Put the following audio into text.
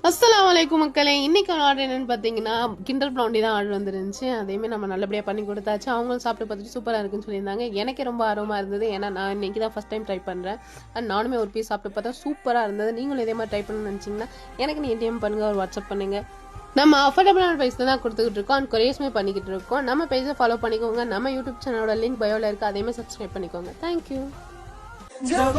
அஸ்ஸலாமு அலைக்கும் மக்களே. இன்னைக்கு ஆர்டர் என்னன்னு பார்த்தீங்கன்னா கிண்டர் ப்ளவுண்டி தான் ஆர்டர் வந்துருந்துச்சு. அதேமாதிரி நம்ம நல்லபடியாக பண்ணி கொடுத்தாச்சு. அவங்களும் சாப்பிட்டு பார்த்துட்டு சூப்பராக இருக்குன்னு சொல்லியிருந்தாங்க. எனக்கு ரொம்ப ஆர்வமாக இருந்தது. ஏன்னா நான் இன்னைக்கு தான் ஃபஸ்ட் டைம் ட்ரை பண்ணுறேன். அண்ட் நானுமே ஒரு பீஸ் சாப்பிட்டு பார்த்தா சூப்பராக இருந்தது. நீங்களும் இதே மாதிரி ட்ரை பண்ணணும்னு நினச்சிங்கன்னா எனக்கு நீங்கள் டிஎம் பண்ணுங்கள், ஒரு வாட்ஸ்அப் பண்ணுங்கள். நம்ம அஃபோர்டபுளான ப்ரைஸில் தான் கொடுத்துக்கிட்டு இருக்கோம். அண்ட் கொரியர்ஸுமே பண்ணிக்கிட்டு இருக்கோம். நம்ம பேஜை ஃபாலோ பண்ணிக்கோங்க. நம்ம யூடியூப் சேனலோட லிங்க் பயோவில் இருக்குது. அதேமாதிரி சப்ஸ்கிரைப் பண்ணிக்கோங்க. தேங்க்யூ. जब